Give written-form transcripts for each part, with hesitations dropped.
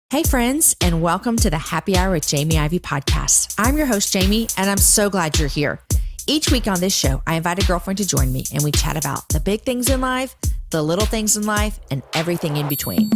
Hey friends, and welcome to the Happy Hour with Jamie Ivey podcast. I'm your host, Jamie, and I'm so glad you're here. Each week on this show, I invite a girlfriend to join me and we chat about the big things in life, the little things in life, and everything in between.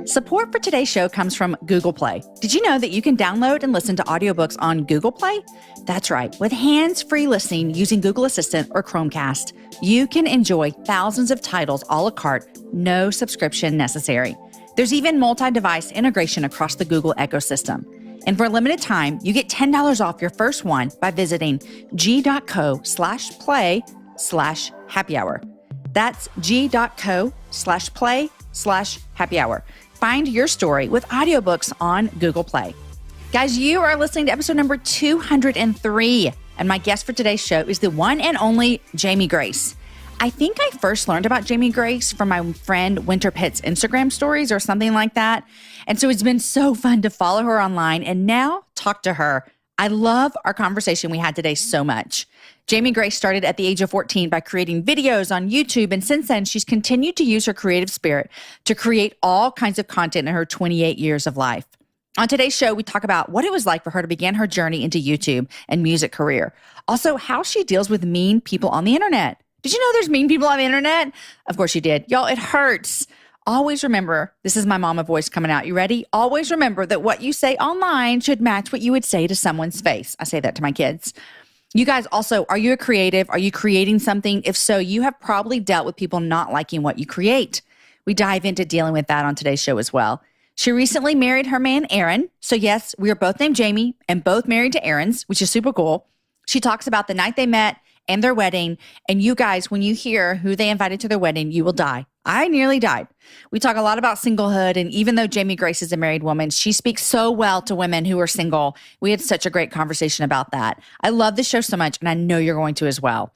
Support for today's show comes from Google Play. Did you know that you can download and listen to audiobooks on Google Play? That's right. With hands-free listening using Google Assistant or Chromecast, you can enjoy thousands of titles a la carte, no subscription necessary. There's even multi-device integration across the Google ecosystem. And for a limited time, you get $10 off your first one by visiting g.co/play/happy hour. That's g.co/play/happy hour. Find your story with audiobooks on Google Play. Guys, you are listening to episode number 203, and my guest for today's show is the one and only Jamie Grace. I think I first learned about Jamie Grace from my friend Winter Pitt's Instagram stories or something like that, and so it's been so fun to follow her online and now talk to her. I love our conversation we had today so much. Jamie Grace started at the age of 14 by creating videos on YouTube, and since then, she's continued to use her creative spirit to create all kinds of content in her 28 years of life. On today's show, we talk about what it was like for her to begin her journey into YouTube and music career. Also, how she deals with mean people on the internet. Did you know there's mean people on the internet? Of course you did. Y'all, it hurts. Always remember, this is my mama voice coming out. You ready? Always remember that what you say online should match what you would say to someone's face. I say that to my kids. You guys also, are you a creative? Are you creating something? If so, you have probably dealt with people not liking what you create. We dive into dealing with that on today's show as well. She recently married her man, Aaron. So yes, we are both named Jamie and both married to Aarons, which is super cool. She talks about the night they met and their wedding. And you guys, when you hear who they invited to their wedding, you will die. I nearly died. We talk a lot about singlehood. And even though Jamie Grace is a married woman, she speaks so well to women who are single. We had such a great conversation about that. I love this show so much, and I know you're going to as well.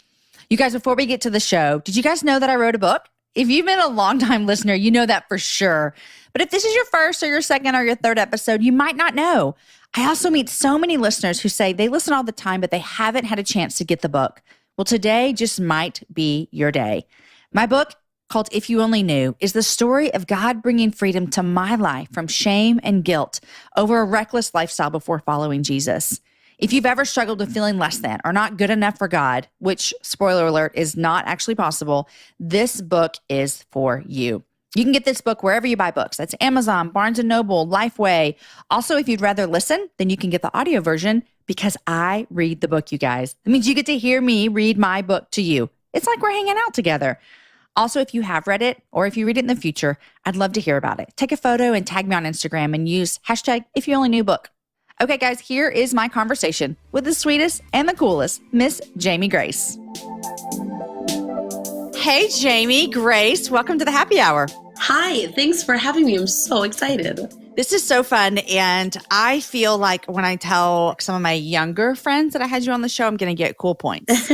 You guys, before we get to the show, did you guys know that I wrote a book? If you've been a longtime listener, you know that for sure. But if this is your first or your second or your third episode, you might not know. I also meet so many listeners who say they listen all the time, but they haven't had a chance to get the book. Well, today just might be your day. My book, called If You Only Knew, is the story of God bringing freedom to my life from shame and guilt over a reckless lifestyle before following Jesus. If you've ever struggled with feeling less than or not good enough for God, which, spoiler alert, is not actually possible, this book is for you. You can get this book wherever you buy books. That's Amazon, Barnes & Noble, Lifeway. Also, if you'd rather listen, then you can get the audio version because I read the book, you guys. That means you get to hear me read my book to you. It's like we're hanging out together. Also, if you have read it or if you read it in the future, I'd love to hear about it. Take a photo and tag me on Instagram and use hashtag #IfYouOnlyKnewBook. Okay, guys, here is my conversation with the sweetest and the coolest, Miss Jamie Grace. Hey, Jamie Grace, welcome to the Happy Hour. Hi, thanks for having me. I'm so excited. This is so fun. And I feel like when I tell some of my younger friends that I had you on the show, I'm going to get cool points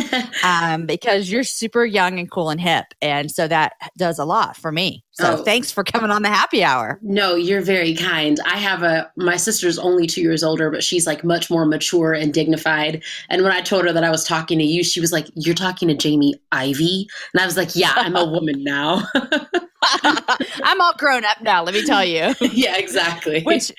because you're super young and cool and hip. And so that does a lot for me. So thanks for coming on the Happy Hour. No, you're very kind. I have my sister's only 2 years older, but she's like much more mature and dignified. And when I told her that I was talking to you, she was like, "You're talking to Jamie Ivey?" And I was like, "Yeah, I'm a woman now." I'm all grown up now, let me tell you. Yeah, exactly. Which,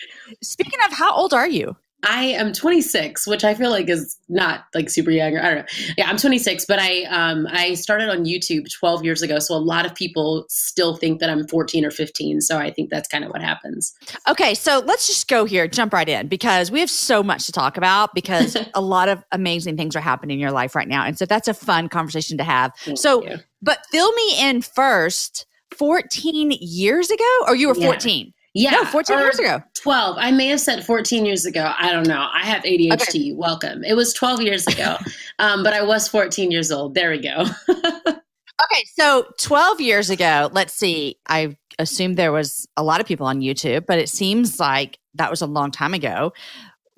speaking of, how old are you? I am 26, which I feel like is not like super young. I don't know. Yeah, I'm 26, but I started on YouTube 12 years ago. So a lot of people still think that I'm 14 or 15. So I think that's kind of what happens. Okay, so let's just go here, jump right in, because we have so much to talk about because a lot of amazing things are happening in your life right now. And so that's a fun conversation to have. Thank you. But fill me in first, 14 years ago? Or you were 14? Yeah. No, 14 years ago. 12. I may have said 14 years ago. I don't know. I have ADHD. Okay. Welcome. It was 12 years ago, but I was 14 years old. There we go. Okay. So 12 years ago, let's see. I assume there was a lot of people on YouTube, but it seems like that was a long time ago.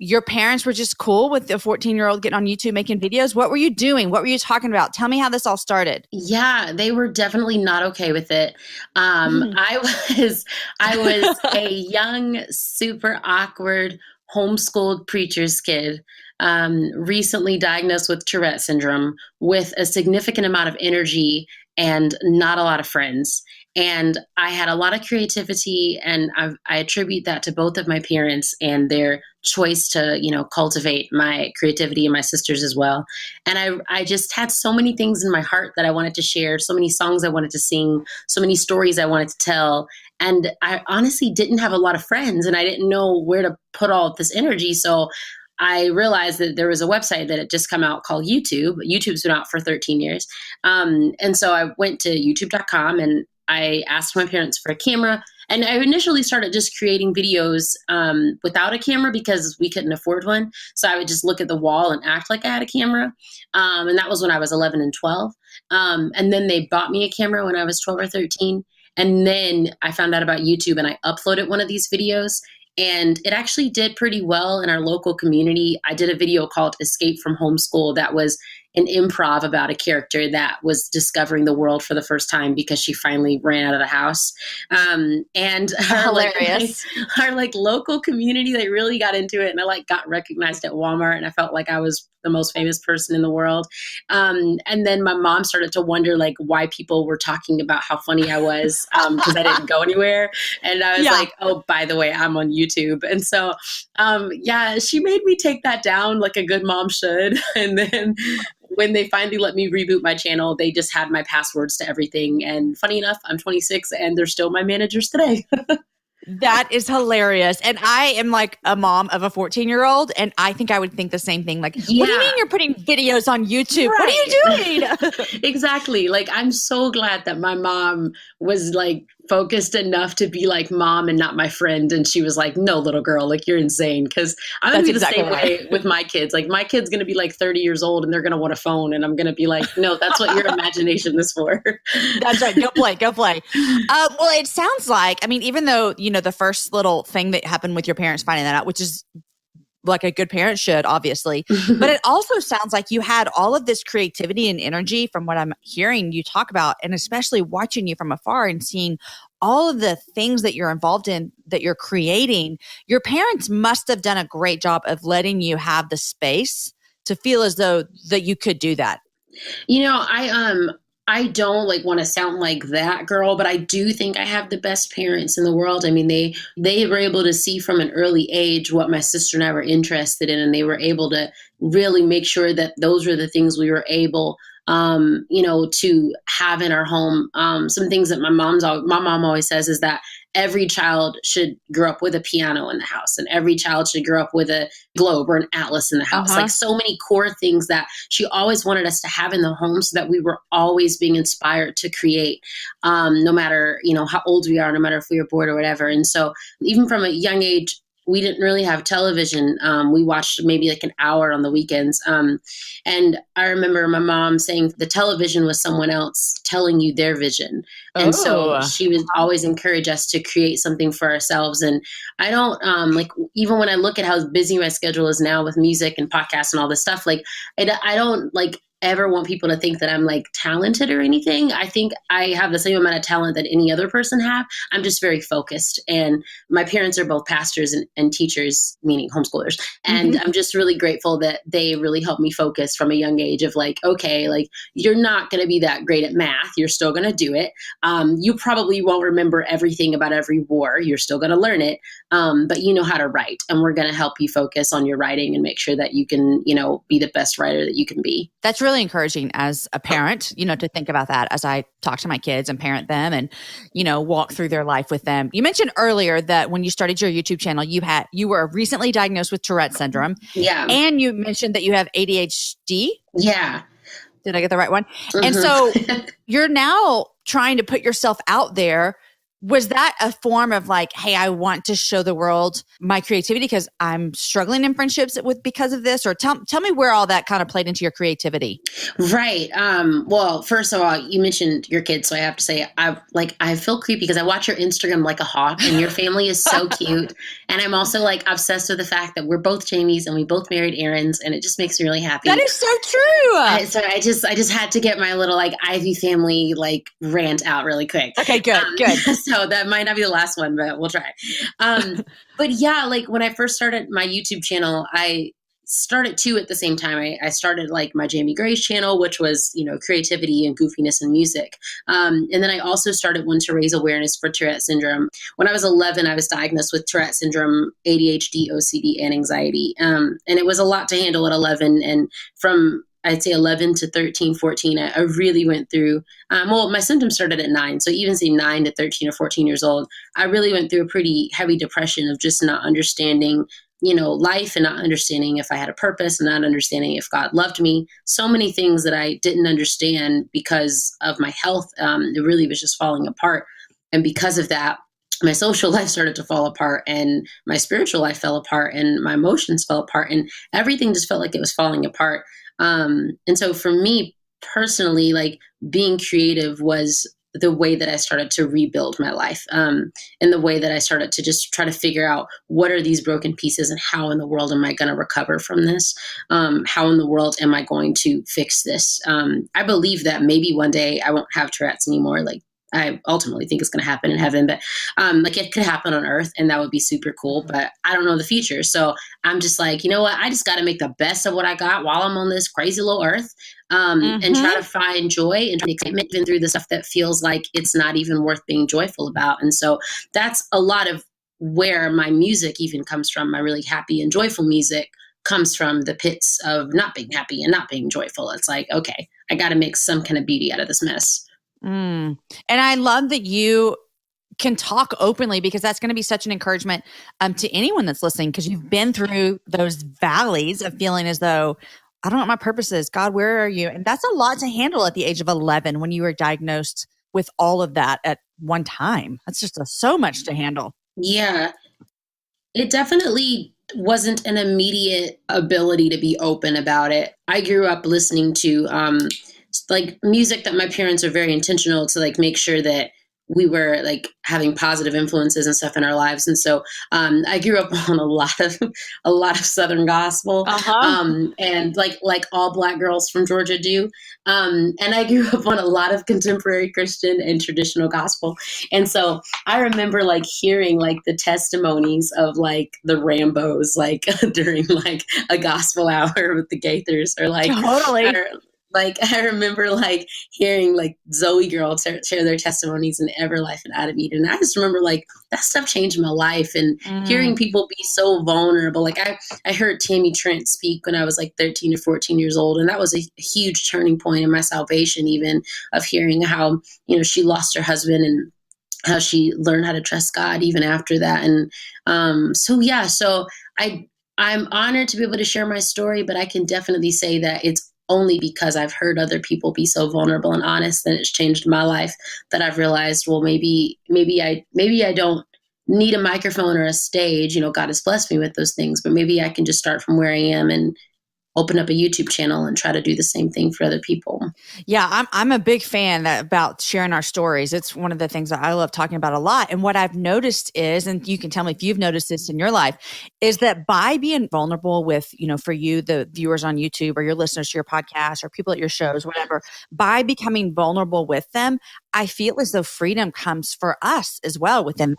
Your parents were just cool with the 14-year-old getting on YouTube making videos. What were you doing? What were you talking about? Tell me how this all started. Yeah, they were definitely not okay with it. I was a young, super awkward, homeschooled preacher's kid. recently diagnosed with Tourette syndrome, with a significant amount of energy and not a lot of friends. And I had a lot of creativity, and I attribute that to both of my parents and their choice to, cultivate my creativity, and my sisters as well. And I just had so many things in my heart that I wanted to share, so many songs I wanted to sing, so many stories I wanted to tell. And I honestly didn't have a lot of friends, and I didn't know where to put all of this energy. So I realized that there was a website that had just come out called YouTube. YouTube's been out for 13 years. And so I went to youtube.com and I asked my parents for a camera. And I initially started just creating videos without a camera because we couldn't afford one. So I would just look at the wall and act like I had a camera. And that was when I was 11 and 12. And then they bought me a camera when I was 12 or 13. And then I found out about YouTube and I uploaded one of these videos. And it actually did pretty well in our local community. I did a video called Escape from Homeschool that was an improv about a character that was discovering the world for the first time because she finally ran out of the house. And Hilarious. Our local community, they really got into it. And I got recognized at Walmart, and I felt like I was the most famous person in the world. And then my mom started to wonder why people were talking about how funny I was because I didn't go anywhere. And I was like, oh, by the way, I'm on YouTube. And so, she made me take that down like a good mom should. And then when they finally let me reboot my channel, they just had my passwords to everything. And funny enough, I'm 26 and they're still my managers today. That is hilarious. And I am like a mom of a 14-year-old, and I think I would think the same thing. What do you mean you're putting videos on YouTube? Right. What are you doing? Exactly. I'm so glad that my mom was focused enough to be like mom and not my friend. And she was like, no, little girl, you're insane. Because I'm going to be the same way with my kids. My kid's going to be 30 years old and they're going to want a phone. And I'm going to be like, no, that's what your imagination is for. That's right. Go play. Well, it sounds like, even though, the first little thing that happened with your parents finding that out, which is like a good parent should, obviously, but it also sounds like you had all of this creativity and energy from what I'm hearing you talk about, and especially watching you from afar and seeing all of the things that you're involved in, that you're creating. Your parents must have done a great job of letting you have the space to feel as though that you could do that. I don't want to sound like that girl, but I do think I have the best parents in the world. They were able to see from an early age what my sister and I were interested in, and they were able to really make sure that those were the things we were able to have in our home. Some things that my mom always says is that every child should grow up with a piano in the house, and every child should grow up with a globe or an atlas in the house. So many core things that she always wanted us to have in the home so that we were always being inspired to create, no matter, how old we are, no matter if we were bored or whatever. And so even from a young age, we didn't really have television. We watched maybe an hour on the weekends. And I remember my mom saying the television was someone else telling you their vision. And so she would always encourage us to create something for ourselves. And I don't, even when I look at how busy my schedule is now with music and podcasts and all this stuff, I don't ever want people to think that I'm talented or anything. I think I have the same amount of talent that any other person have. I'm just very focused. And my parents are both pastors and teachers, meaning homeschoolers. And I'm just really grateful that they really helped me focus from a young age of you're not going to be that great at math. You're still going to do it. You probably won't remember everything about every war. You're still going to learn it. But you know how to write, and we're going to help you focus on your writing and make sure that you can, be the best writer that you can be. That's really encouraging as a parent, to think about that as I talk to my kids and parent them and, walk through their life with them. You mentioned earlier that when you started your YouTube channel, you were recently diagnosed with Tourette syndrome. Yeah. And you mentioned that you have ADHD. Yeah. Did I get the right one? And so you're now trying to put yourself out there. Was that a form of hey, I want to show the world my creativity because I'm struggling in friendships because of this? Or tell me where all that kind of played into your creativity. Right. Well, first of all, you mentioned your kids, so I have to say I feel creepy because I watch your Instagram like a hawk, and your family is so cute. And I'm also obsessed with the fact that we're both Jamies and we both married Aarons, and it just makes me really happy. That is so true. So I just had to get my little Ivey family rant out really quick. Okay, good. So that might not be the last one, but we'll try. But yeah, when I first started my YouTube channel, I started two at the same time. I started like my Jamie Grace channel, which was, creativity and goofiness and music. And then I also started one to raise awareness for Tourette syndrome. When I was 11, I was diagnosed with Tourette syndrome, ADHD, OCD, and anxiety. And it was a lot to handle at 11. And from I'd say 11 to 13, 14, I really went through, my symptoms started at 9. So even say 9 to 13 or 14 years old, I really went through a pretty heavy depression of just not understanding, life, and not understanding if I had a purpose, and not understanding if God loved me. So many things that I didn't understand because of my health. It really was just falling apart. And because of that, my social life started to fall apart, and my spiritual life fell apart, and my emotions fell apart, and everything just felt like it was falling apart. And so for me personally, like, being creative was the way that I started to rebuild my life, and the way that I started to just try to figure out what are these broken pieces and how in the world am I going to recover from this? How in the world am I going to fix this? I believe that maybe one day I won't have Tourette's anymore. Like, I ultimately think it's going to happen in heaven, but like, it could happen on earth, and that would be super cool, but I don't know the future. So I'm just like, you know what? I just got to make the best of what I got while I'm on this crazy little earth, and try to find joy and excitement even through the stuff that feels like it's not even worth being joyful about. And so that's a lot of where my music even comes from. My really happy and joyful music comes from the pits of not being happy and not being joyful. It's like, okay, I got to make some kind of beauty out of this mess. And I love that you can talk openly, because that's going to be such an encouragement to anyone that's listening, because you've been through those valleys of feeling as though, I don't know what my purpose is. God, where are you? And that's a lot to handle at the age of 11 when you were diagnosed with all of that at one time. That's just so much to handle. Yeah, it definitely wasn't an immediate ability to be open about it. I grew up listening to like music that my parents are very intentional to like make sure that we were like having positive influences and stuff in our lives. And so I grew up on a lot of Southern gospel, and like all Black girls from Georgia do. And I grew up on a lot of contemporary Christian and traditional gospel. And so I remember like hearing like the testimonies of like the Rambos, like during like a gospel hour with the Gaithers, or like, totally. Like, I remember like hearing like Zoe Girl share their testimonies in Everlife and Out of Eden. And I just remember like that stuff changed my life, and hearing people be so vulnerable. Like I heard Tammy Trent speak when I was like 13 or 14 years old. And that was a huge turning point in my salvation, even of hearing how, she lost her husband and how she learned how to trust God even after that. And so I'm honored to be able to share my story, but I can definitely say that it's only because I've heard other people be so vulnerable and honest, and it's changed my life, that I've realized, well, maybe I don't need a microphone or a stage. God has blessed me with those things, but maybe I can just start from where I am and open up a YouTube channel and try to do the same thing for other people. Yeah, I'm a big fan about sharing our stories. It's one of the things that I love talking about a lot. And what I've noticed is, and you can tell me if you've noticed this in your life, is that by being vulnerable with, for you, the viewers on YouTube, or your listeners to your podcast, or people at your shows, whatever, by becoming vulnerable with them, I feel as though freedom comes for us as well within that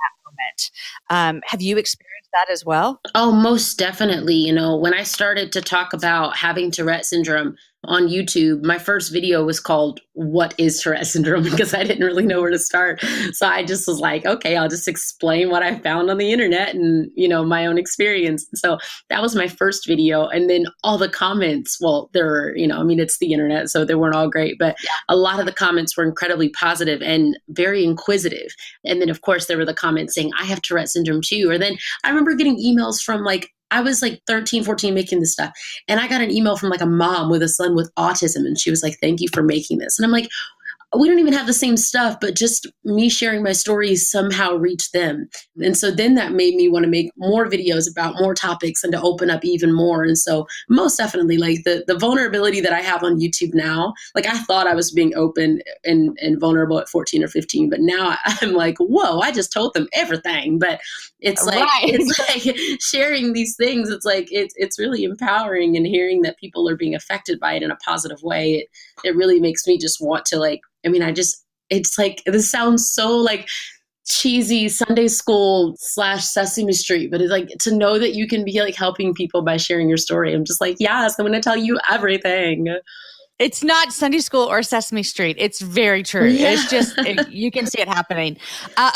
moment. Have you experienced that as well? Oh, most definitely. When I started to talk about having Tourette syndrome on YouTube, my first video was called "What is Tourette syndrome?" because I didn't really know where to start. So I just was like, okay, I'll just explain what I found on the internet and, my own experience. So that was my first video. And then all the comments, well, there were, it's the internet, so they weren't all great, but a lot of the comments were incredibly positive and very inquisitive. And then of course there were the comments saying, I have Tourette syndrome too. Or then I remember getting emails from like, I was like 13, 14 making this stuff. And I got an email from like a mom with a son with autism. And she was like, thank you for making this. And I'm like, we don't even have the same stuff, but just me sharing my stories somehow reached them. And so then that made me want to make more videos about more topics and to open up even more. And so most definitely, like the vulnerability that I have on YouTube now, like I thought I was being open and vulnerable at 14 or 15, but now I'm like, whoa, I just told them everything. But it's like, It's like sharing these things. It's like, it's really empowering, and hearing that people are being affected by it in a positive way. It really makes me just want to like, it's like, this sounds so like cheesy Sunday school / Sesame Street, but it's like to know that you can be like helping people by sharing your story. I'm just like, yes, I'm going to tell you everything. It's not Sunday school or Sesame Street. It's very true. Yeah. It's just, you can see it happening.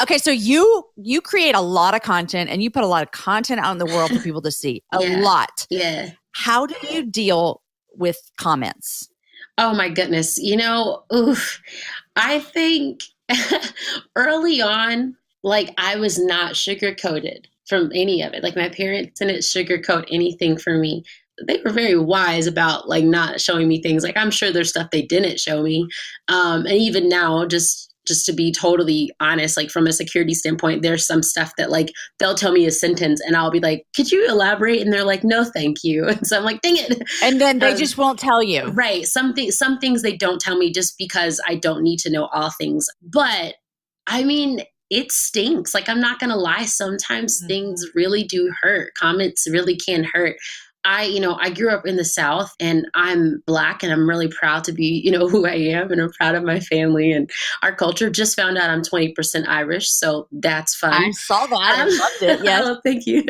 Okay. So you create a lot of content and you put a lot of content out in the world for people to see. A lot. Yeah. How do you deal with comments? Oh my goodness. I think early on, like I was not sugar-coated from any of it. Like my parents didn't sugarcoat anything for me. They were very wise about like not showing me things. Like I'm sure there's stuff they didn't show me. And even now, just to be totally honest, like from a security standpoint, there's some stuff that like they'll tell me a sentence and I'll be like, could you elaborate? And they're like, no, thank you. And so I'm like, dang it. And then they just won't tell you. Right. Some things they don't tell me just because I don't need to know all things. But I mean, it stinks. Like, I'm not going to lie. Sometimes things really do hurt. Comments really can hurt. I grew up in the South and I'm Black and I'm really proud to be, who I am, and I'm proud of my family and our culture. Just found out I'm 20% Irish. So that's fun. I saw that. I loved it. Yes. Oh, thank you.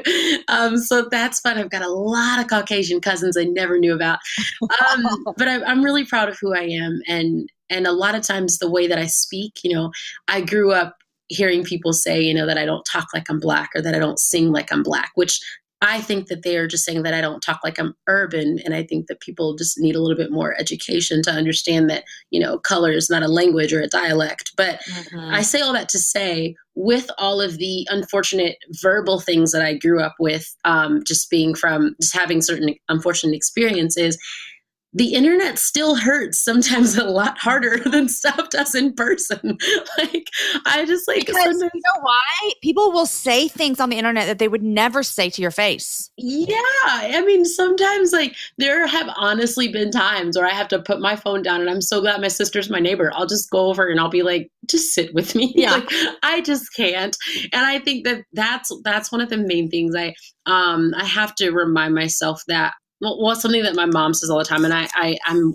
So that's fun. I've got a lot of Caucasian cousins I never knew about. But I'm really proud of who I am. And a lot of times the way that I speak, I grew up hearing people say, that I don't talk like I'm Black or that I don't sing like I'm Black, which I think that they are just saying that I don't talk like I'm urban. And I think that people just need a little bit more education to understand that, color is not a language or a dialect. But I say all that to say, with all of the unfortunate verbal things that I grew up with, just having certain unfortunate experiences, the internet still hurts sometimes a lot harder than stuff does in person. Because you know why? People will say things on the internet that they would never say to your face. Yeah. I mean, sometimes there have honestly been times where I have to put my phone down and I'm so glad my sister's my neighbor. I'll just go over and I'll be like, just sit with me. Yeah. I just can't. And I think that's one of the main things I have to remind myself that. Well, something that my mom says all the time, and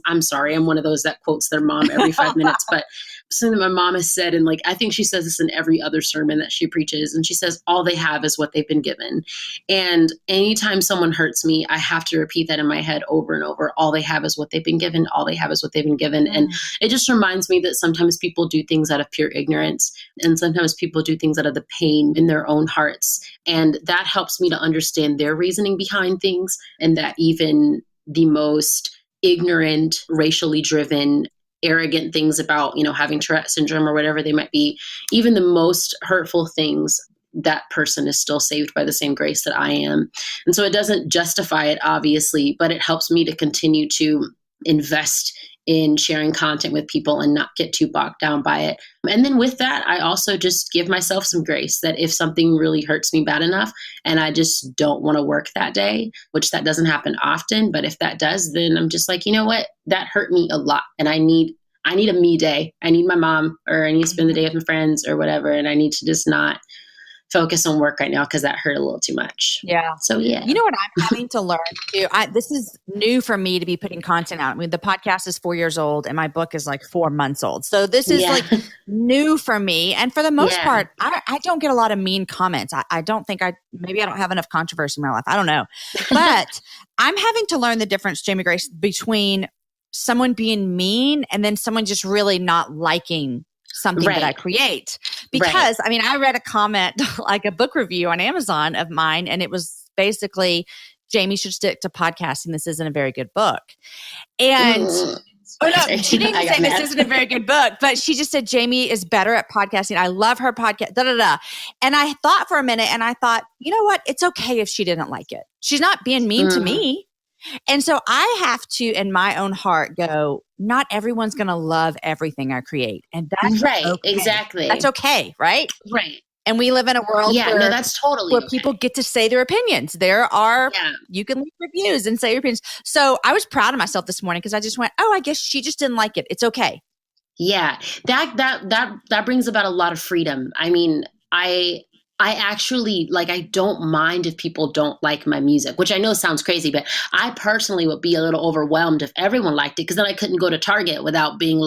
I'm sorry, I'm one of those that quotes their mom every 5 minutes, but something that my mom has said, and I think she says this in every other sermon that she preaches, and she says, all they have is what they've been given. And anytime someone hurts me, I have to repeat that in my head over and over. All they have is what they've been given. All they have is what they've been given. And it just reminds me that sometimes people do things out of pure ignorance, and sometimes people do things out of the pain in their own hearts. And that helps me to understand their reasoning behind things, and that even the most ignorant, racially driven, arrogant things about, having Tourette syndrome or whatever they might be, even the most hurtful things, that person is still saved by the same grace that I am. And so it doesn't justify it, obviously, but it helps me to continue to invest in sharing content with people and not get too bogged down by it. And then with that, I also just give myself some grace that if something really hurts me bad enough and I just don't want to work that day, which that doesn't happen often, but if that does, then I'm just like, you know what, that hurt me a lot. And I need a me day. I need my mom, or I need to spend the day with my friends or whatever. And I need to just not focus on work right now because that hurt a little too much. Yeah. So yeah. You know what I'm having to learn too? This is new for me to be putting content out. I mean, the podcast is 4 years old and my book is 4 months old. So this is new for me. And for the most part, I don't get a lot of mean comments. I don't think maybe I don't have enough controversy in my life. I don't know. But I'm having to learn the difference, Jamie Grace, between someone being mean and then someone just really not liking something that I create. Because I mean, I read a comment, like a book review on Amazon of mine, and it was basically, Jamie should stick to podcasting. This isn't a very good book. And she didn't say this isn't a very good book, but she just said Jamie is better at podcasting. I love her podcast, And I thought for a minute and I thought, you know what? It's okay if she didn't like it. She's not being mean to me. And so I have to, in my own heart, go, not everyone's going to love everything I create. And that's okay. Exactly. That's okay, right? Right. And we live in a world where, that's totally where people get to say their opinions. There are, you can leave reviews and say your opinions. So I was proud of myself this morning because I just went, oh, I guess she just didn't like it. It's okay. Yeah. That brings about a lot of freedom. I mean, I actually, I don't mind if people don't like my music, which I know sounds crazy, but I personally would be a little overwhelmed if everyone liked it, because then I couldn't go to Target without being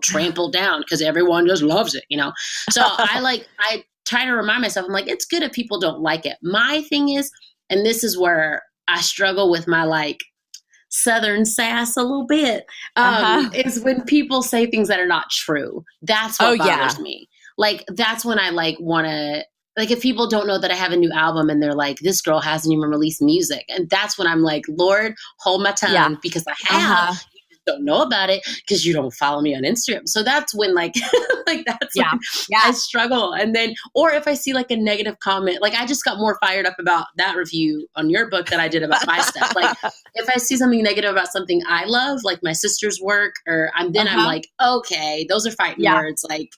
trampled down because everyone just loves it, So try to remind myself, I'm like, it's good if people don't like it. My thing is, and this is where I struggle with my like Southern sass a little bit, is when people say things that are not true. That's what bothers me. Like, that's when I like want to, like, if people don't know that I have a new album and they're like, this girl hasn't even released music. And that's when I'm like, Lord, hold my tongue, because I have. Don't know about it because you don't follow me on Instagram. So that's when like that's when I struggle. And then, or if I see like a negative comment, like I just got more fired up about that review on your book than I did about my stuff. Like if I see something negative about something I love, like my sister's work, or I'm like, okay, those are fighting words. Like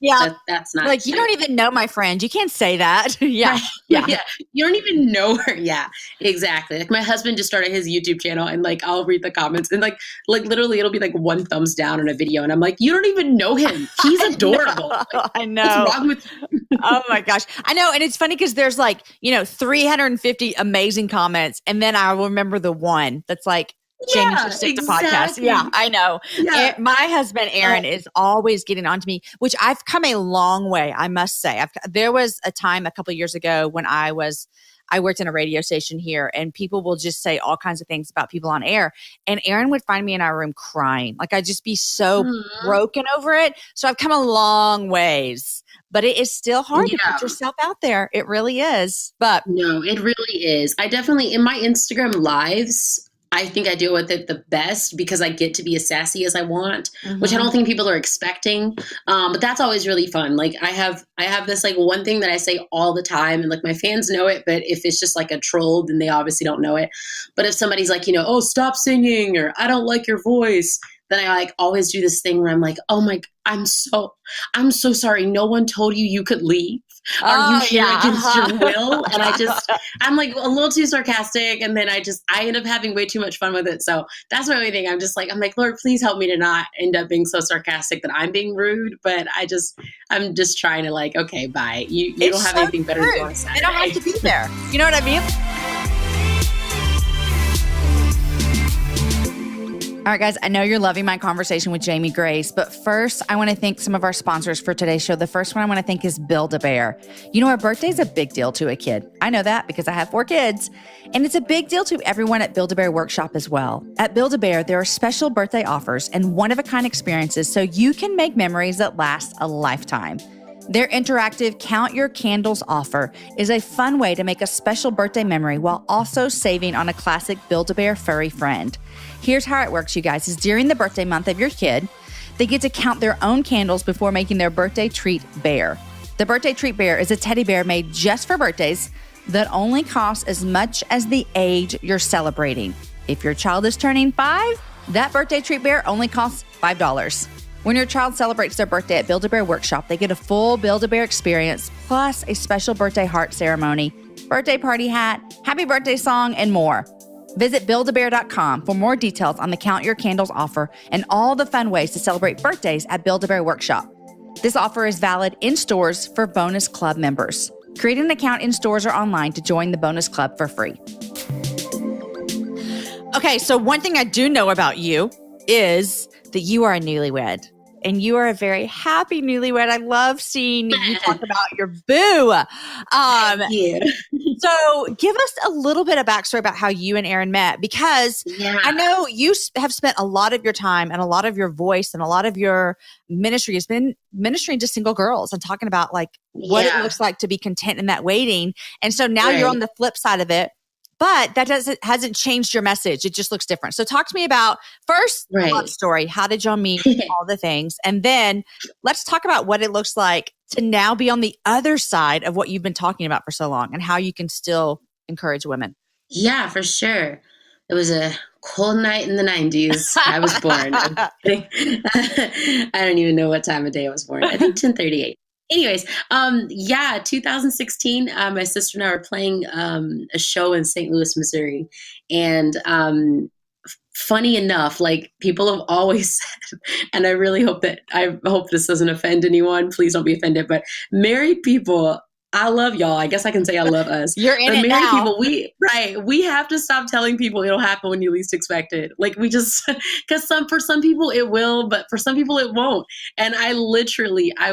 that's not like, true. you don't even know my friend. You can't say that. Yeah. You don't even know her. Yeah, exactly. Like my husband just started his YouTube channel, and like I'll read the comments, and like literally it'll be like one thumbs down on a video, and I'm like, you don't even know him. He's adorable. I know. What's wrong with you? Oh my gosh. I know. And it's funny because there's like, 350 amazing comments. And then I will remember the one that's like, Jamie should stick to podcast. Yeah, I know. Yeah. My husband, Aaron, is always getting on to me, which I've come a long way, I must say. There was a time a couple of years ago when I worked in a radio station here, and people will just say all kinds of things about people on air. And Aaron would find me in our room crying. Like I'd just be so broken over it. So I've come a long ways, but it is still hard to put yourself out there. It really is. But no, it really is. I definitely, in my Instagram lives, I think I deal with it the best because I get to be as sassy as I want, which I don't think people are expecting. But that's always really fun. Like I have this like one thing that I say all the time, and like my fans know it, but if it's just like a troll, then they obviously don't know it. But if somebody's like, oh, stop singing, or I don't like your voice, then I like always do this thing where I'm like, oh my, I'm so sorry. No one told you could leave. Are you here against your will? And I'm like a little too sarcastic. And then I end up having way too much fun with it. So that's my only thing. I'm like, Lord, please help me to not end up being so sarcastic that I'm being rude. But I'm just trying to like, okay, bye. You don't have anything better to do on Saturday. They don't have to be there. You know what I mean? All right, guys, I know you're loving my conversation with Jamie Grace, but first, I want to thank some of our sponsors for today's show. The first one I want to thank is Build-A-Bear. A birthday is a big deal to a kid. I know that because I have 4 kids, and it's a big deal to everyone at Build-A-Bear Workshop as well. At Build-A-Bear, there are special birthday offers and one-of-a-kind experiences so you can make memories that last a lifetime. Their interactive Count Your Candles offer is a fun way to make a special birthday memory while also saving on a classic Build-A-Bear furry friend. Here's how it works, you guys, is during the birthday month of your kid, they get to count their own candles before making their birthday treat bear. The birthday treat bear is a teddy bear made just for birthdays that only costs as much as the age you're celebrating. If your child is turning 5, that birthday treat bear only costs $5. When your child celebrates their birthday at Build-A-Bear Workshop, they get a full Build-A-Bear experience, plus a special birthday heart ceremony, birthday party hat, happy birthday song, and more. Visit Build-A-Bear.com for more details on the Count Your Candles offer and all the fun ways to celebrate birthdays at Build-A-Bear Workshop. This offer is valid in stores for Bonus Club members. Create an account in stores or online to join the Bonus Club for free. Okay, so one thing I do know about you is that you are a newlywed. And you are a very happy newlywed. I love seeing you talk about your boo. So give us a little bit of backstory about how you and Aaron met, because I know you have spent a lot of your time and a lot of your voice and a lot of your ministry has been ministering to single girls and talking about like what it looks like to be content in that waiting. And so now you're on the flip side of it. But that hasn't changed your message. It just looks different. So talk to me about first the love story. How did y'all meet? All the things. And then let's talk about what it looks like to now be on the other side of what you've been talking about for so long and how you can still encourage women. Yeah, for sure. It was a cold night in the 90s. I was born. I don't even know what time of day I was born. I think 10:38. Anyways, 2016, my sister and I were playing a show in St. Louis, Missouri. And funny enough, like people have always said, and I hope this doesn't offend anyone. Please don't be offended. But married people I love y'all. I guess I can say I love us. You're in but it married now. people, we have to stop telling people it'll happen when you least expect it. Like we just, because for some people it will, but for some people it won't. And I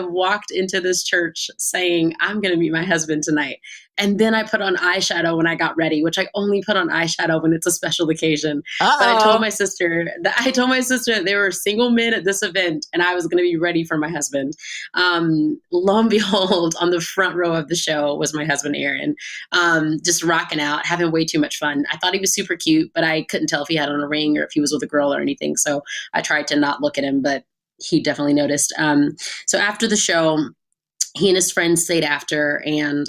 walked into this church saying, I'm going to meet my husband tonight. And then I put on eyeshadow when I got ready, which I only put on eyeshadow when it's a special occasion. Uh-oh. But I told my sister that there were single men at this event and I was going to be ready for my husband. Lo and behold, on the front row of the show was my husband, Aaron, just rocking out, having way too much fun. I thought he was super cute, but I couldn't tell if he had on a ring or if he was with a girl or anything. So I tried to not look at him, but he definitely noticed. So after the show, he and his friends stayed after, and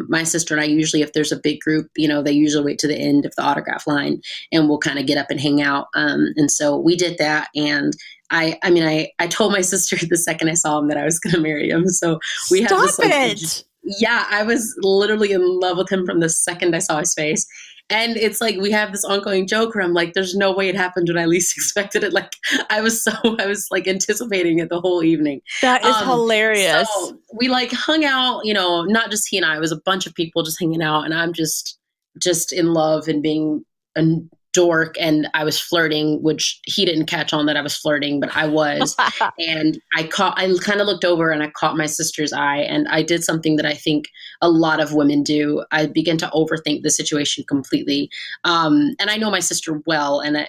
my sister and I usually, if there's a big group, they usually wait to the end of the autograph line and we'll kind of get up and hang out. And so we did that. And I told my sister the second I saw him that I was going to marry him. So we have this. Yeah, I was literally in love with him from the second I saw his face. And it's like we have this ongoing joke where I'm like, there's no way it happened when I least expected it. Like I was like anticipating it the whole evening. That is hilarious. So we like hung out, not just he and I, it was a bunch of people just hanging out, and I'm just in love and being a dork, and I was flirting, which he didn't catch on that I was flirting, but I was. And I kind of looked over and I caught my sister's eye, and I did something that I think a lot of women do. I began to overthink the situation completely. And I know my sister well, and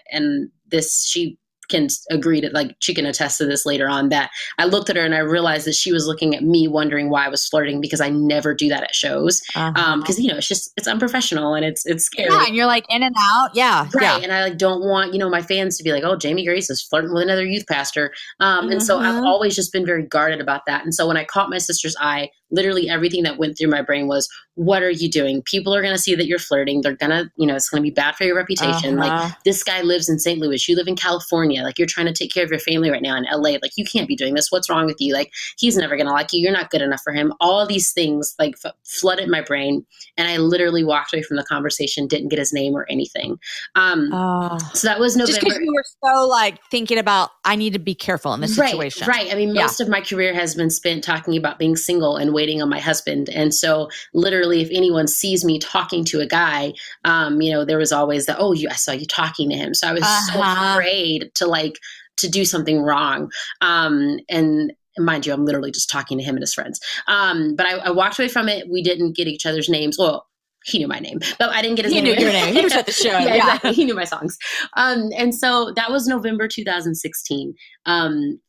she can agree to, like, she can attest to this later on, that I looked at her and I realized that she was looking at me wondering why I was flirting, because I never do that at shows. Because it's unprofessional and it's scary. Yeah, and you're like in and out. Yeah. Right. Yeah. And I don't want, my fans to be like, oh, Jamie Grace is flirting with another youth pastor. And so I've always just been very guarded about that. And so when I caught my sister's eye, literally everything that went through my brain was, what are you doing? People are going to see that you're flirting. They're going to, it's going to be bad for your reputation. Like, this guy lives in St. Louis. You live in California. Like, you're trying to take care of your family right now in LA. Like, you can't be doing this. What's wrong with you? Like, he's never going to like you. You're not good enough for him. All these things like flooded my brain. And I literally walked away from the conversation, didn't get his name or anything. So that was November. Just because you were so like thinking about, I need to be careful in this situation. Right. I mean, most of my career has been spent talking about being single and waiting on my husband. And so literally, if anyone sees me talking to a guy, there was always the, I saw you talking to him. So I was so afraid to do something wrong. And mind you, I'm literally just talking to him and his friends. But I walked away from it. We didn't get each other's names. Well, he knew my name, but I didn't get his name. He knew your name. He was at the show. Yeah, exactly. He knew my songs. And so that was November 2016.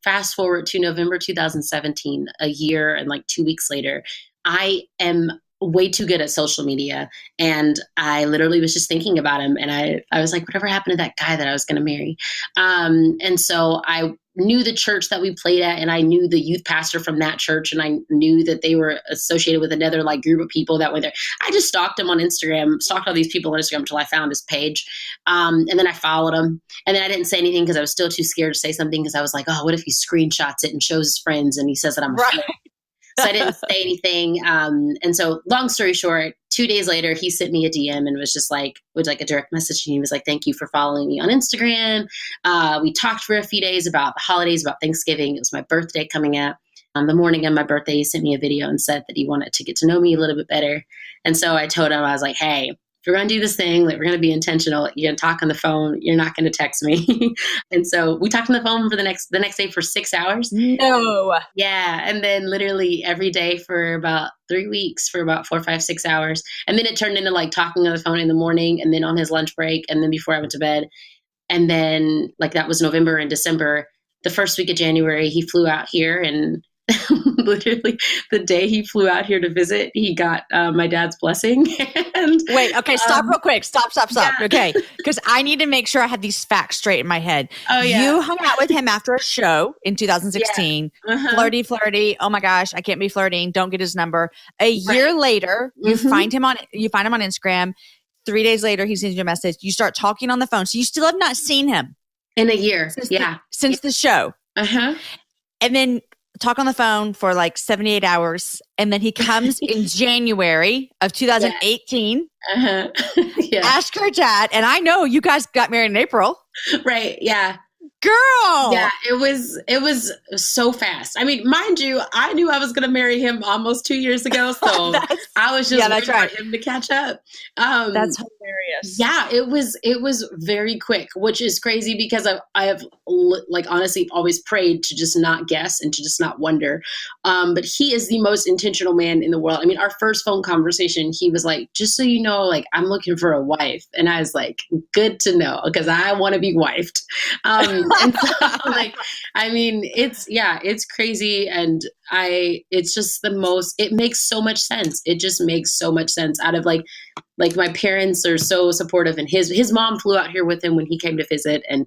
Fast forward to November 2017, a year and like 2 weeks later, I am way too good at social media. And I literally was just thinking about him. And I was like, whatever happened to that guy that I was going to marry? And so I knew the church that we played at, and I knew the youth pastor from that church, and I knew that they were associated with another like group of people that went there. I just stalked him on Instagram, stalked all these people on Instagram until I found his page. And then I followed him, and then I didn't say anything because I was still too scared to say something, because I was like, oh, what if he screenshots it and shows his friends and he says that I'm a friend? So I didn't say anything. And so long story short, 2 days later, he sent me a DM and was just like, a direct message. And he was like, thank you for following me on Instagram. We talked for a few days about the holidays, about Thanksgiving. It was my birthday coming up. On the morning of my birthday, he sent me a video and said that he wanted to get to know me a little bit better. And so I told him, I was like, hey, if we're going to do this thing, like, we're going to be intentional. You're going to talk on the phone. You're not going to text me. And so we talked on the phone for the next day for 6 hours. No. Yeah. And then literally every day for about 3 weeks for about 4, 5, 6 hours. And then it turned into like talking on the phone in the morning, and then on his lunch break, and then before I went to bed. And then like that was November and December. The first week of January, he flew out here, and literally the day he flew out here to visit, he got my dad's blessing. And wait, okay, stop real quick. Stop. Yeah. Okay, because I need to make sure I have these facts straight in my head. Oh, yeah. You hung out with him after a show in 2016. Yeah. Flirty. Oh my gosh, I can't be flirting. Don't get his number. A year later, you find him on Instagram. 3 days later, he sends you a message. You start talking on the phone. So you still have not seen him in a year. Since the show. And then talk on the phone for like 78 hours. And then he comes in January of 2018. Ask her dad. And I know you guys got married in April. Right. Yeah. Girl. Yeah, it was so fast. I mean, mind you, I knew I was going to marry him almost 2 years ago, so I was just that's waiting right. for him to catch up. That's hilarious. Yeah, it was very quick, which is crazy because I have like honestly always prayed to just not guess and to just not wonder. But he is the most intentional man in the world. I mean, our first phone conversation, he was like, "Just so you know, like I'm looking for a wife," and I was like, "Good to know because I want to be wifed." And so like, I mean, it's crazy, and it's just the most. It makes so much sense. It just makes so much sense out of like my parents are so supportive, and his mom flew out here with him when he came to visit, and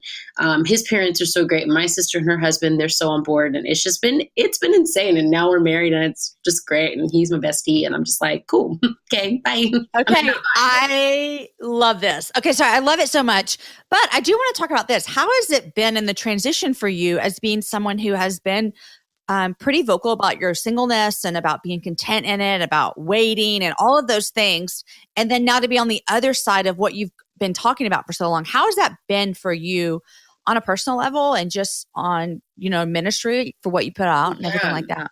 his parents are so great. My sister and her husband, they're so on board, and it's been insane. And now we're married, and it's just great. And he's my bestie, and I'm just like, cool, okay, bye. Okay, I love this. Okay, so I love it so much, but I do want to talk about this. How has it been in the transition for you as being someone who has been pretty vocal about your singleness and about being content in it, about waiting and all of those things. And then now to be on the other side of what you've been talking about for so long. How has that been for you on a personal level and just on, ministry for what you put out and everything like that?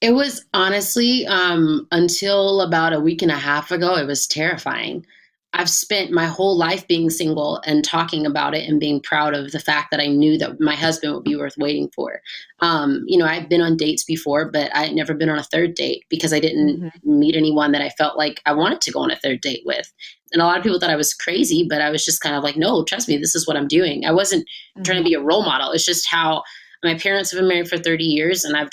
It was honestly, until about a week and a half ago, it was terrifying. I've spent my whole life being single and talking about it and being proud of the fact that I knew that my husband would be worth waiting for. I've been on dates before, but I had never been on a third date because I didn't meet anyone that I felt like I wanted to go on a third date with. And a lot of people thought I was crazy, but I was just kind of like, no, trust me, this is what I'm doing. I wasn't trying to be a role model. It's just how my parents have been married for 30 years, and I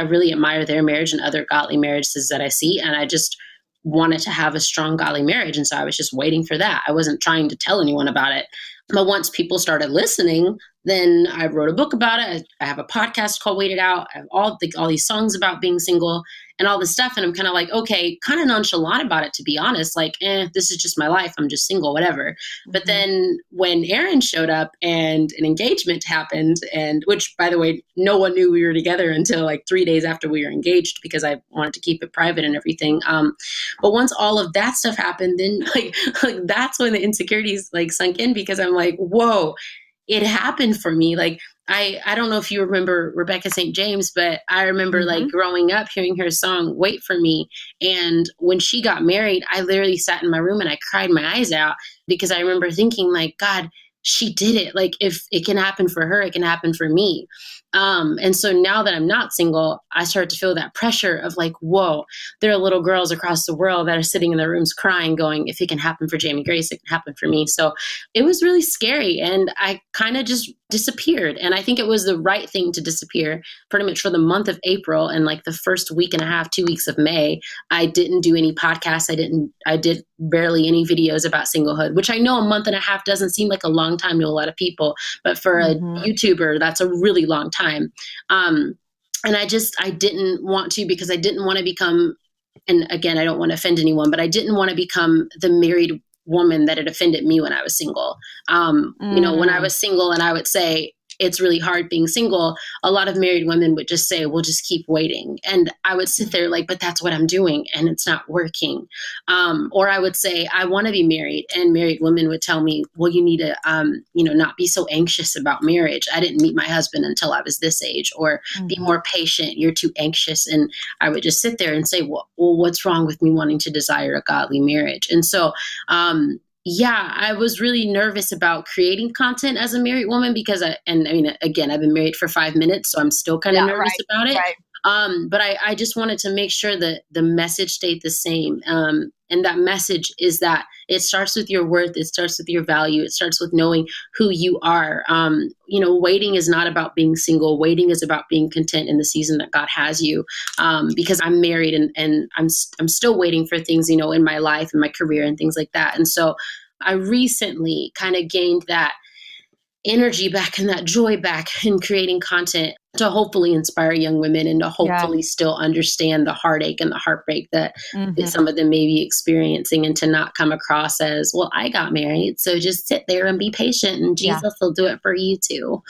really admire their marriage and other godly marriages that I see. And I just wanted to have a strong godly marriage. And so I was just waiting for that. I wasn't trying to tell anyone about it. But once people started listening, then I wrote a book about it. I have a podcast called Wait It Out. I have all these songs about being single and all this stuff. And I'm kind of like, okay, kind of nonchalant about it, to be honest, like, this is just my life. I'm just single, whatever. But then when Aaron showed up and an engagement happened, and which, by the way, no one knew we were together until like 3 days after we were engaged because I wanted to keep it private and everything. But once all of that stuff happened, then like that's when the insecurities like sunk in, because I'm like, whoa, it happened for me. Like, I don't know if you remember Rebecca St. James, but I remember like growing up hearing her song, Wait for Me. And when she got married, I literally sat in my room and I cried my eyes out because I remember thinking like, God, she did it. Like, if it can happen for her, it can happen for me. And so now that I'm not single, I start to feel that pressure of like, whoa, there are little girls across the world that are sitting in their rooms crying, going, if it can happen for Jamie Grace, it can happen for me. So it was really scary. And I kind of just disappeared. And I think it was the right thing to disappear pretty much for the month of April. And like the first week and a half, 2 weeks of May, I didn't do any podcasts. I did barely any videos about singlehood, which I know a month and a half doesn't seem like a long time to a lot of people, but for a YouTuber, that's a really long time. And I didn't want to, because I didn't want to become, and again, I don't want to offend anyone, but I didn't want to become the married woman that had offended me when I was single. When I was single and I would say, it's really hard being single, a lot of married women would just say, well, just keep waiting. And I would sit there like, but that's what I'm doing and it's not working. Or I would say, I want to be married. And married women would tell me, well, you need to, not be so anxious about marriage. I didn't meet my husband until I was this age, or be more patient. You're too anxious. And I would just sit there and say, well, what's wrong with me wanting to desire a godly marriage? And so, I was really nervous about creating content as a married woman because again, I've been married for 5 minutes, so I'm still kind of nervous about it. Right. But I just wanted to make sure that the message stayed the same. And that message is that it starts with your worth. It starts with your value. It starts with knowing who you are. Waiting is not about being single. Waiting is about being content in the season that God has you. Because I'm married and I'm still waiting for things, in my life and my career and things like that. And so I recently kind of gained that energy back and that joy back in creating content to hopefully inspire young women and to hopefully still understand the heartache and the heartbreak that some of them may be experiencing, and to not come across as, well, I got married, so just sit there and be patient and Jesus will do it for you too.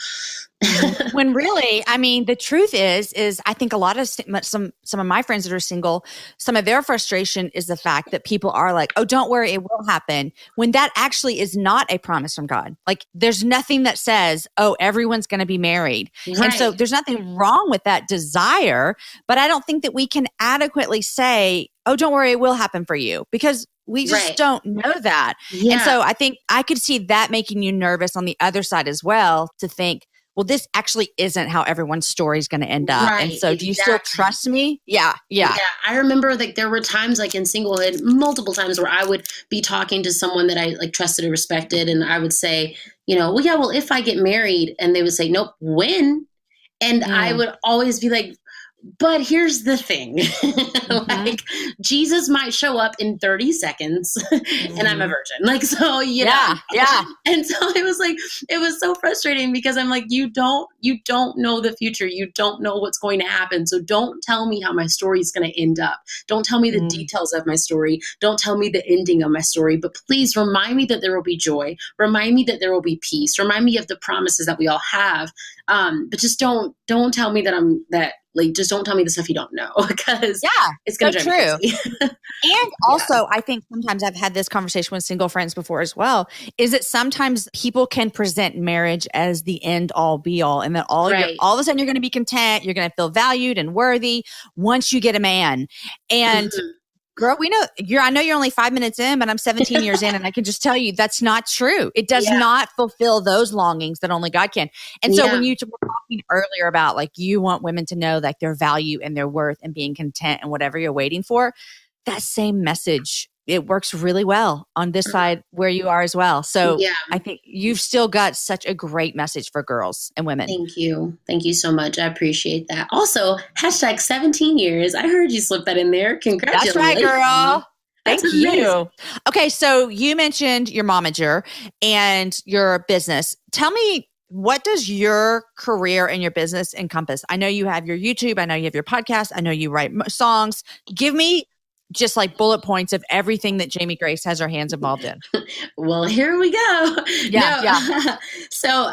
When really, I mean, the truth is I think a lot of some of my friends that are single, some of their frustration is the fact that people are like, "Oh, don't worry, it will happen," when that actually is not a promise from God. Like, there's nothing that says, "Oh, everyone's going to be married," and so Right. there's nothing wrong with that desire. But I don't think that we can adequately say, "Oh, don't worry, it will happen for you," because we just Right. don't know that. And Yeah. so I think I could see that making you nervous on the other side as well, to think, well, this actually isn't how everyone's story is going to end up. And Right. so do you still Exactly. trust me? Yeah. Yeah. Yeah, I remember like there were times like in singlehood, multiple times where I would be talking to someone that I like trusted or respected, and I would say, well, yeah, well, if I get married, and they would say, nope, when? And I Mm. would always be like, but here's the thing. Mm-hmm. Like, Jesus might show up in 30 seconds and I'm a Mm-hmm. virgin. Like, so, Yeah. Yeah. and so it was like, it was so frustrating because I'm like, you don't know the future. You don't know what's going to happen. So don't tell me how my story is going to end up. Don't tell me the Mm. details of my story. Don't tell me the ending of my story, but please remind me that there will be joy. Remind me that there will be peace. Remind me of the promises that we all have. But just don't tell me just don't tell me the stuff you don't know, because Yeah. it's So going to drive true. me crazy. And Yeah. also, I think sometimes I've had this conversation with single friends before as well, is that sometimes people can present marriage as the end all be all, and that Right. all of a sudden you're going to be content, you're going to feel valued and worthy once you get a man. And Mhm. girl, I know you're only 5 minutes in, but I'm 17 years in, and I can just tell you that's not true. It does Yeah. not fulfill those longings that only God can. And so Yeah. when you were talking earlier about like you want women to know like their value and their worth and being content and whatever you're waiting for, that same message, it works really well on this Mhm. side where you are as well. So Yeah. I think you've still got such a great message for girls and women. Thank you. Thank you so much. I appreciate that. Also, hashtag 17 years. I heard you slip that in there. That's right, Congratulations. girl. That's Thank amazing. you. Okay, so you mentioned your momager and your business. Tell me, what does your career and your business encompass? I know you have your YouTube. I know you have your podcast. I know you write songs. Give me just like bullet points of everything that Jamie Grace has her hands involved in. Well, here we go. Yeah, No, yeah. so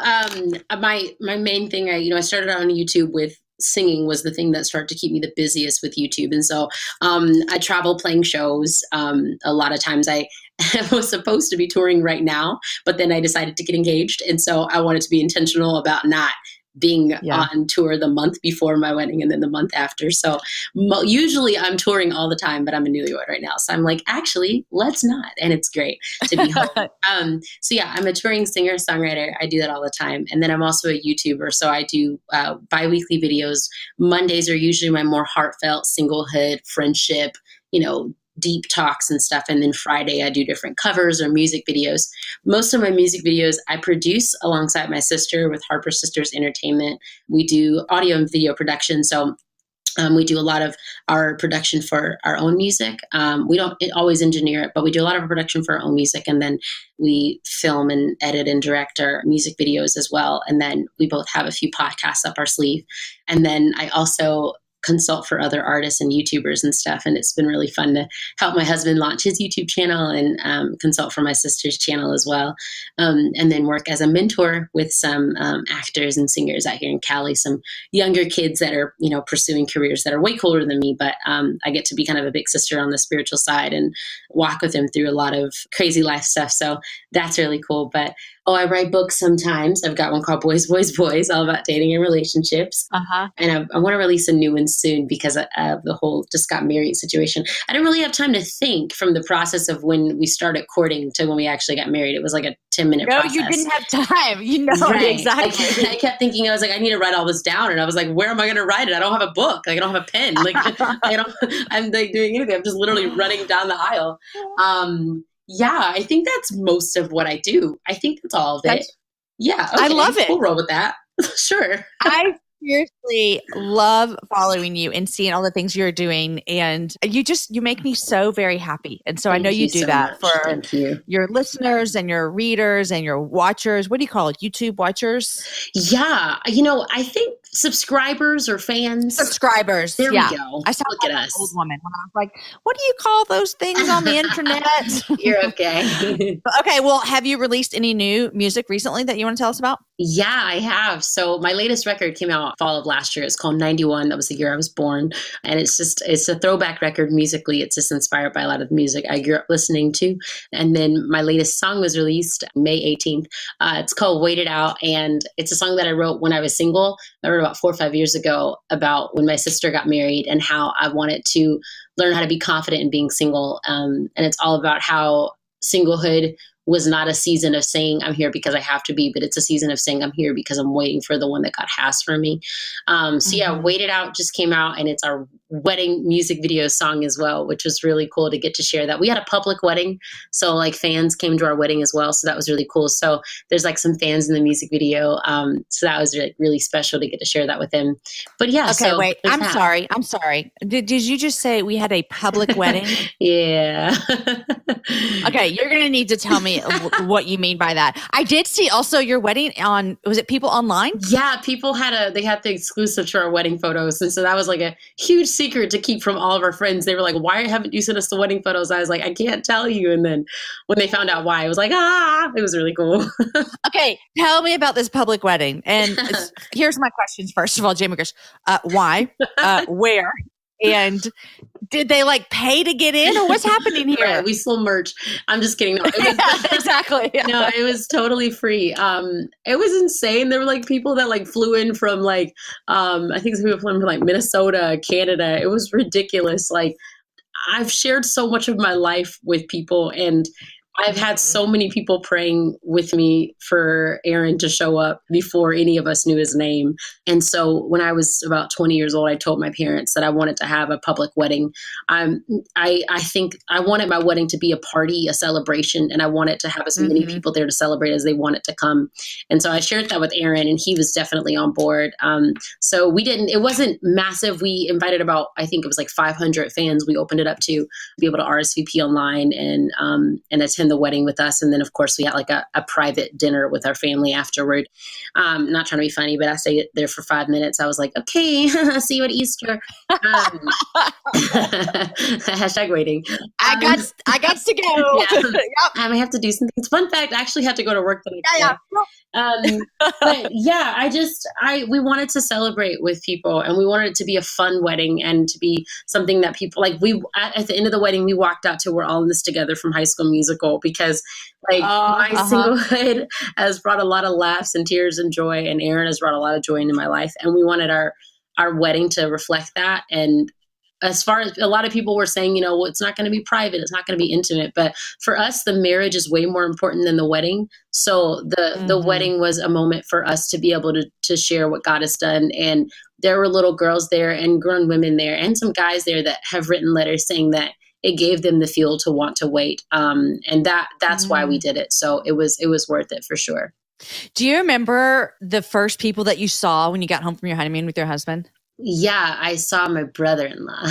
my main thing, I started out on YouTube with singing was the thing that started to keep me the busiest with YouTube, and so I travel playing shows. A lot of times I was supposed to be touring right now, but then I decided to get engaged, and so I wanted to be intentional about not being Yeah. on tour the month before my wedding and then the month after. So usually I'm touring all the time, but I'm a newlywed right now. So I'm like, actually, let's not. And it's great to be home. So yeah, I'm a touring singer songwriter. I do that all the time. And then I'm also a YouTuber. So I do bi-weekly videos. Mondays are usually my more heartfelt singlehood, friendship, deep talks and stuff. And then Friday I do different covers or music videos. Most of my music videos I produce alongside my sister with Harper Sisters Entertainment. We do audio and video production. So we do a lot of our production for our own music. We don't always engineer it, but we do a lot of production for our own music. And then we film and edit and direct our music videos as well. And then we both have a few podcasts up our sleeve. And then I also consult for other artists and YouTubers and stuff. And it's been really fun to help my husband launch his YouTube channel and consult for my sister's channel as well. And then work as a mentor with some actors and singers out here in Cali, some younger kids that are, pursuing careers that are way cooler than me. But I get to be kind of a big sister on the spiritual side and walk with them through a lot of crazy life stuff. So that's really cool. But I write books sometimes. I've got one called Boys, Boys, Boys, all about dating and relationships. Uh-huh. And I want to release a new one soon because of the whole just got married situation. I didn't really have time to think from the process of when we started courting to when we actually got married. It was like a 10-minute process. No, you didn't have time. Right. Exactly. I kept thinking, I was like, I need to write all this down. And I was like, where am I going to write it? I don't have a book. Like, I don't have a pen. Like, I'm like doing anything. I'm just literally running down the aisle. Yeah, I think that's most of what I do. I think that's all of it. Yeah. Okay, I love it. We'll roll with that. Sure. I seriously love following you and seeing all the things you're doing. And you make me so very happy. And so I know you do so that much. for Thank you. your listeners and your readers and your watchers. What do you call it? YouTube watchers? Yeah. I think subscribers or fans. Subscribers. There yeah. we go. I sound Look like at an us. old woman when I was like, what do you call those things on the internet? You're okay. Okay. Well, have you released any new music recently that you want to tell us about? Yeah, I have. So my latest record came out fall of last year. It's called 91. That was the year I was born. And it's a throwback record musically. It's just inspired by a lot of music I grew up listening to. And then my latest song was released May 18th. It's called Wait It Out. And it's a song that I wrote when I was single. I wrote about 4 or 5 years ago about when my sister got married and how I wanted to learn how to be confident in being single. And it's all about how singlehood was not a season of saying I'm here because I have to be, but it's a season of saying I'm here because I'm waiting for the one that God has for me. Yeah, Wait It Out just came out, and it's our wedding music video song as well, which was really cool to get to share that. We had a public wedding, so like fans came to our wedding as well, so that was really cool. So there's like some fans in the music video, so that was really, really special to get to share that with them. But yeah, okay, so wait, I'm sorry. Did you just say we had a public wedding? Yeah. Okay, you're going to need to tell me what you mean by that. I did see also your wedding on, was it People Online? Yeah, people they had the exclusive to our wedding photos. And so that was like a huge secret to keep from all of our friends. They were like, why haven't you sent us the wedding photos? I was like, I can't tell you. And then when they found out why, I was like, it was really cool. Okay, tell me about this public wedding. And here's my questions. First of all, Jamie Chris, why, where, and did they like pay to get in, or what's happening here? Right, we sold merch. I'm just kidding. No, exactly. No, it was totally free. It was insane. There were like people that like flew in from like, I think some people flew in from like Minnesota, Canada. It was ridiculous. Like I've shared so much of my life with people, and I've had so many people praying with me for Aaron to show up before any of us knew his name. And so when I was about 20 years old, I told my parents that I wanted to have a public wedding. I think I wanted my wedding to be a party, a celebration, and I wanted to have as many people there to celebrate as they wanted to come. And so I shared that with Aaron, and he was definitely on board. So it wasn't massive. We invited about, I think it was like 500 fans. We opened it up to be able to RSVP online and attend the wedding with us. And then of course we had like a private dinner with our family afterward. Not trying to be funny, but I stayed there for 5 minutes. I was like, okay, see you at Easter. Hashtag waiting. I got to go. Yeah. Yep. I have to do some things. Fun fact, I actually had to go to work the next day. But yeah, we wanted to celebrate with people, and we wanted it to be a fun wedding and to be something that people like. At the end of the wedding, we walked out to "We're All in This Together" from High School Musical, because like my singlehood has brought a lot of laughs and tears and joy, and Aaron has brought a lot of joy into my life, and we wanted our wedding to reflect that. And as far as a lot of people were saying, well, it's not going to be private, it's not going to be intimate. But for us, the marriage is way more important than the wedding. So the wedding was a moment for us to be able to share what God has done. And there were little girls there and grown women there and some guys there that have written letters saying that it gave them the fuel to want to wait. And that's why we did it. So it was worth it for sure. Do you remember the first people that you saw when you got home from your honeymoon with your husband? Yeah, I saw my brother-in-law.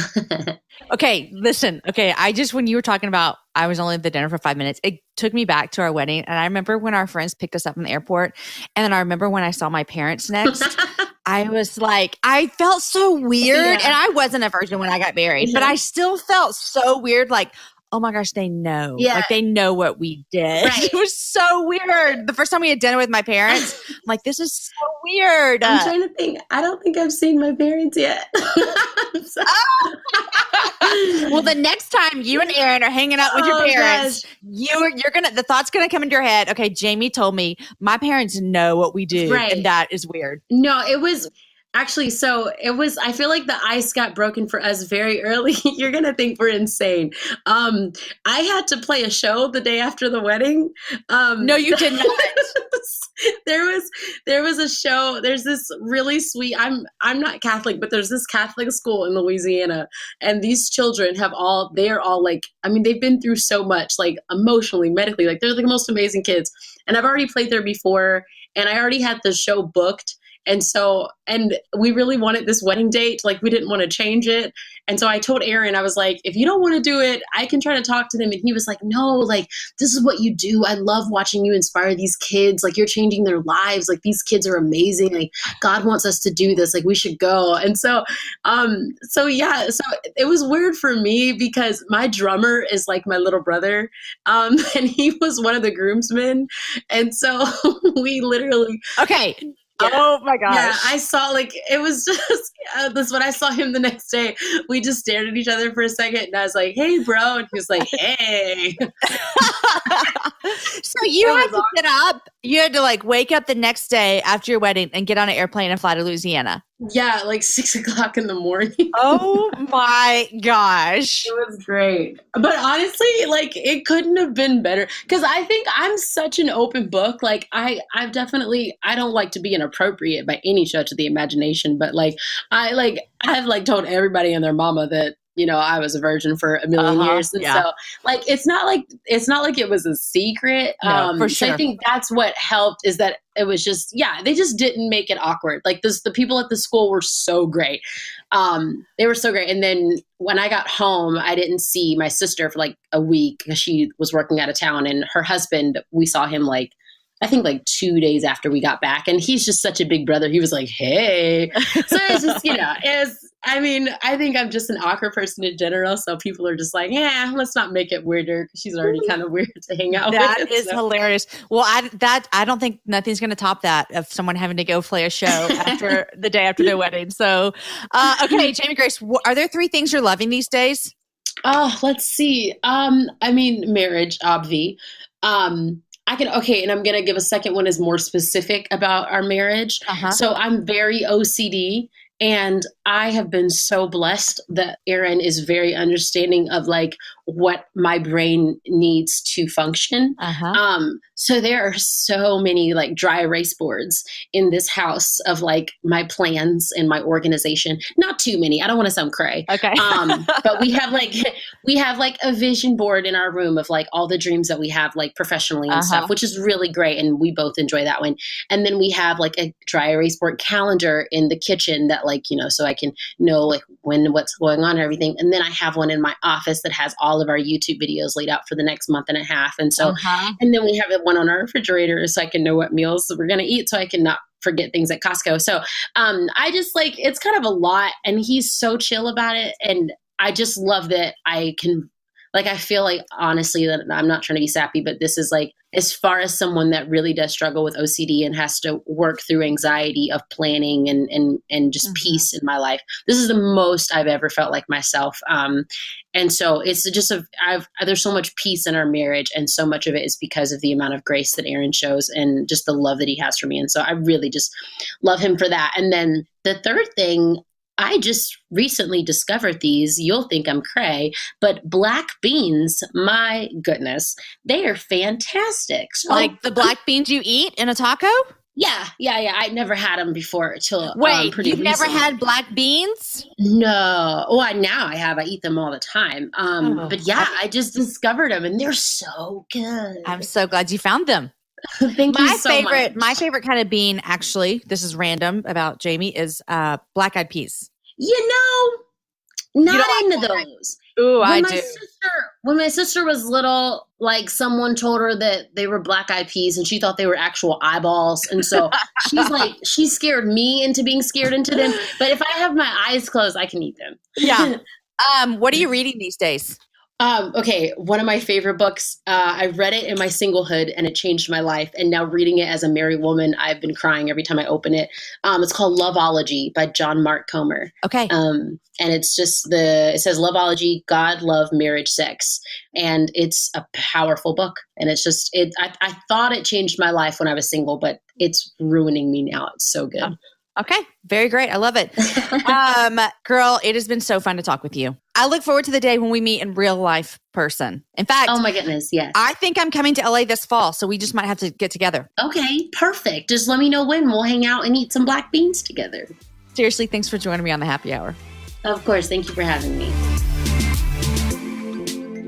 Okay, listen. Okay, when you were talking about, I was only at the dinner for 5 minutes. It took me back to our wedding. And I remember when our friends picked us up in the airport. And then I remember when I saw my parents next, I was like, I felt so weird. Yeah. And I wasn't a virgin when I got married, but I still felt so weird. Like, oh my gosh, they know. Yeah. Like they know what we did. Right. It was so weird. The first time we had dinner with my parents, I'm like, this is so weird. I'm trying to think. I don't think I've seen my parents yet. Well, the next time you and Aaron are hanging out with your parents, you're the thought's gonna come into your head. Okay, Jamie told me my parents know what we do, and that is weird. No, it was. Actually, I feel like the ice got broken for us very early. You're going to think we're insane. I had to play a show the day after the wedding. No, you did not. There was a show. There's this really sweet, I'm not Catholic, but there's this Catholic school in Louisiana. And these children they're all like, I mean, they've been through so much, like emotionally, medically, like they're the most amazing kids. And I've already played there before, and I already had the show booked. And we really wanted this wedding date. Like, we didn't want to change it. And so I told Aaron, I was like, if you don't want to do it, I can try to talk to them. And he was like, no, like, this is what you do. I love watching you inspire these kids. Like, you're changing their lives. Like, these kids are amazing. Like, God wants us to do this. Like, we should go. And so it was weird for me because my drummer is like my little brother. And he was one of the groomsmen. And so we literally. Okay. Yeah. Oh my gosh. Yeah, I saw, like, it was just this when I saw him the next day, we just stared at each other for a second and I was like, hey bro, and he was like, hey. So you had to get up, you had to like wake up the next day after your wedding and get on an airplane and fly to Louisiana. Yeah, like 6 o'clock in the morning. Oh my gosh. It was great. But honestly, like, it couldn't have been better because I think I'm such an open book. Like, I don't like to be inappropriate by any stretch of the imagination, but like, I've told everybody and their mama that, you know, I was a virgin for a million years. And so like, it's not like it was a secret. No, for sure. So I think that's what helped is that it was just, they just didn't make it awkward. Like the people at the school were so great. They were so great. And then when I got home, I didn't see my sister for like a week because she was working out of town, and her husband, we saw him like, I think like 2 days after we got back, and he's just such a big brother. He was like, hey. So it's just, I think I'm just an awkward person in general. So people are just like, yeah, let's not make it weirder because she's already kind of weird to hang out with. That is hilarious. Well, I don't think nothing's going to top that of someone having to go play a show after the day after their wedding. So, okay, Jamie Grace, are there 3 things you're loving these days? Oh, let's see. Marriage, obvi. And I'm going to give a second one is more specific about our marriage. So I'm very OCD, and I have been so blessed that Aaron is very understanding of like what my brain needs to function. So there are so many like dry erase boards in this house of like my plans and my organization. Not too many. I don't want to sound cray. Okay. But we have like a vision board in our room of like all the dreams that we have like professionally and stuff, which is really great. And we both enjoy that one. And then we have like a dry erase board calendar in the kitchen that like, you know, so I can know like what's going on and everything. And then I have one in my office that has all of our YouTube videos laid out for the next month and a half. And so, and then we have one on our refrigerator so I can know what meals we're going to eat so I can not forget things at Costco. So I just like, it's kind of a lot, and he's so chill about it. And I just love that I can, like, I feel like honestly that I'm not trying to be sappy, but this is like, as far as someone that really does struggle with OCD and has to work through anxiety of planning and just peace in my life, this is the most I've ever felt like myself. And so it's just there's so much peace in our marriage, and so much of it is because of the amount of grace that Aaron shows and just the love that he has for me. And so I really just love him for that. And then the third thing, I just recently discovered these. You'll think I'm cray, but black beans, my goodness, they are fantastic. So, like the black beans you eat in a taco? Yeah. I never had them before till Wait, pretty you've recently. never had black beans? No. Well, now I have. I eat them all the time. But yeah, I just discovered them, and they're so good. I'm so glad you found them. Thank you so much. My favorite kind of bean, actually, this is random about Jamie, is black-eyed peas. You know, not into those. Ooh, I do. When my sister was little, like someone told her that they were black-eyed peas, and she thought they were actual eyeballs. And so she's like, she scared me into being scared into them. But if I have my eyes closed, I can eat them. Yeah. What are you reading these days? Okay, one of my favorite books, I read it in my singlehood and it changed my life. And now reading it as a married woman, I've been crying every time I open it. It's called Loveology by John Mark Comer. Okay. And it's just it says Loveology, God, Love, Marriage, Sex. And it's a powerful book. And it's just, I thought it changed my life when I was single, but it's ruining me now. It's so good. Okay. Very great. I love it. Girl, it has been so fun to talk with you. I look forward to the day when we meet in real life person. In fact, oh my goodness, yes. I think I'm coming to LA this fall, so we just might have to get together. Okay, perfect. Just let me know when. We'll hang out and eat some black beans together. Seriously, thanks for joining me on the Happy Hour. Of course. Thank you for having me.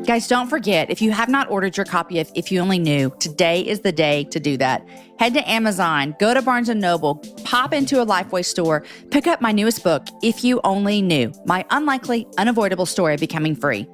Guys, don't forget, if you have not ordered your copy of If You Only Knew, today is the day to do that. Head to Amazon, go to Barnes & Noble, pop into a Lifeway store, pick up my newest book, If You Only Knew, My Unlikely, Unavoidable Story of Becoming Free.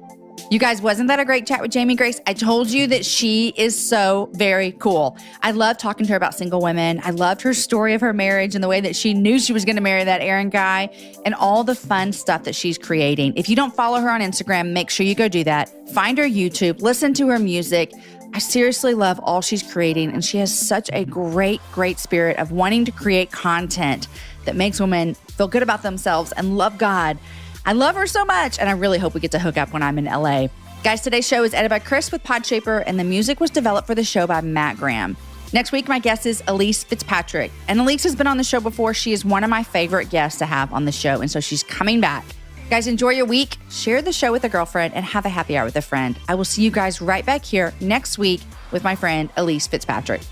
You guys, wasn't that a great chat with Jamie Grace? I told you that she is so very cool. I love talking to her about single women. I loved her story of her marriage and the way that she knew she was going to marry that Aaron guy and all the fun stuff that she's creating. If you don't follow her on Instagram, make sure you go do that. Find her YouTube, listen to her music. I seriously love all she's creating, and she has such a great, great spirit of wanting to create content that makes women feel good about themselves and love God. I love her so much, and I really hope we get to hook up when I'm in LA. Guys, today's show is edited by Chris with Podshaper, and the music was developed for the show by Matt Graham. Next week, my guest is Elise Fitzpatrick. And Elise has been on the show before. She is one of my favorite guests to have on the show, and so she's coming back. Guys, enjoy your week. Share the show with a girlfriend and have a happy hour with a friend. I will see you guys right back here next week with my friend Elise Fitzpatrick.